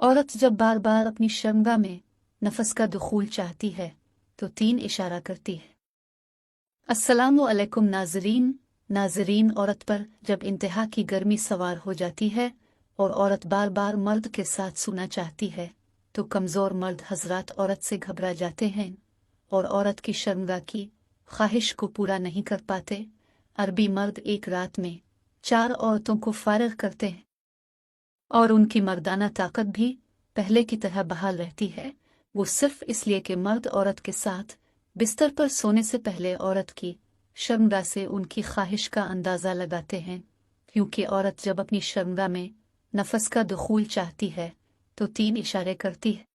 औरत जब बार बार अपनी शर्मगाह में नफस का दुखूल चाहती है तो 3 इशारा करती है। अस्सलामु अलैकुम नाजरीन, औरत पर जब इंतहा की गर्मी सवार हो जाती है और औरत बार बार मर्द के साथ सोना चाहती है तो कमज़ोर मर्द हजरात औरत से घबरा जाते हैं और औरत की शर्मगाह की ख्वाहिश को पूरा नहीं कर पाते। अरबी मर्द एक रात में 4 औरतों को फारिग करते हैं और उनकी मर्दाना ताकत भी पहले की तरह बहाल रहती है, वो सिर्फ इसलिए कि मर्द औरत के साथ बिस्तर पर सोने से पहले औरत की शर्मगाह से उनकी ख्वाहिश का अंदाज़ा लगाते हैं। क्योंकि औरत जब अपनी शर्मगाह में नफस का दुखूल चाहती है तो 3 इशारे करती है।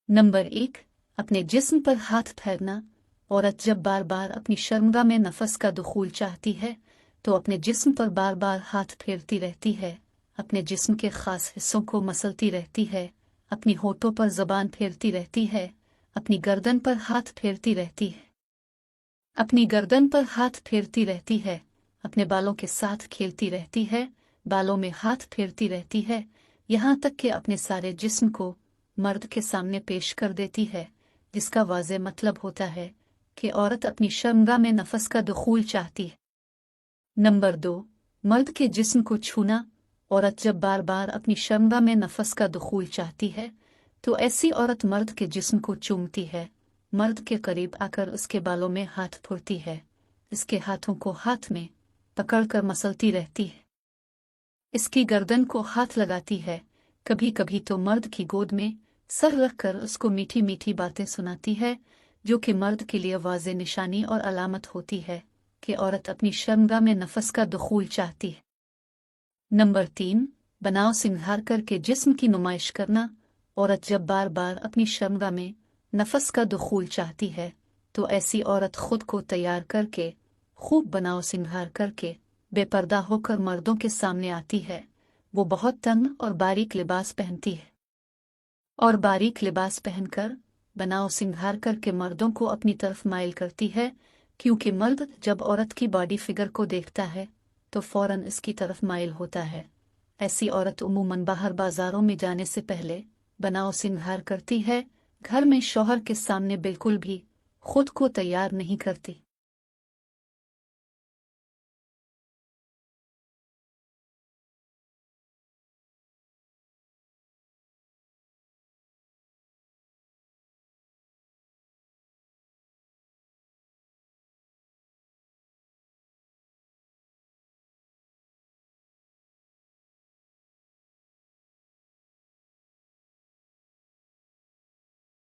नंबर 1, अपने जिस्म पर हाथ फेरना। औरत जब बार बार अपनी शर्मगाह में नफस का दुखूल चाहती है तो अपने जिस्म पर बार बार हाथ फेरती रहती है, अपने जिस्म के खास हिस्सों को मसलती रहती है, अपनी होठों पर जबान फेरती रहती है, अपनी गर्दन पर हाथ फेरती रहती है, अपनी गर्दन पर हाथ फेरती रहती है, अपने बालों के साथ खेलती रहती है, बालों में हाथ फेरती रहती है, यहाँ तक कि अपने सारे जिस्म को मर्द के सामने पेश कर देती है, जिसका वाज़े मतलब होता है कि औरत अपनी शर्मगाह में नफस का दुखूल चाहती है। नंबर 2, मर्द के जिस्म को छूना। औरत जब बार बार अपनी शर्मगाह में नफस का दुखूल चाहती है तो ऐसी औरत मर्द के जिस्म को चूमती है, मर्द के करीब आकर उसके बालों में हाथ फेरती है, इसके हाथों को हाथ में पकड़कर मसलती रहती है, इसकी गर्दन को हाथ लगाती है, कभी कभी तो मर्द की गोद में सर रखकर उसको मीठी मीठी बातें सुनाती है, जो कि मर्द के लिए वाज़े निशानी और अलामत होती है कि औरत अपनी शर्मगाह में नफस का दुखूल चाहती है। नंबर 3, बनाव सिंगार करके जिस्म की नुमाइश करना। औरत जब बार बार अपनी शर्मगाह में नफस का दुखूल चाहती है तो ऐसी औरत खुद को तैयार करके खूब बनाव सिंगार करके बेपर्दा होकर मर्दों के सामने आती है। वो बहुत तंग और बारीक लिबास पहनती है और बारीक लिबास पहनकर बनाव सिंगार करके मर्दों को अपनी तरफ माइल करती है, क्योंकि मर्द जब औरत की बॉडी फिगर को देखता है तो फौरन इसकी तरफ माइल होता है। ऐसी औरत उमूमन बाहर बाजारों में जाने से पहले बनाव सिंगार करती है, घर में शौहर के सामने बिल्कुल भी खुद को तैयार नहीं करती।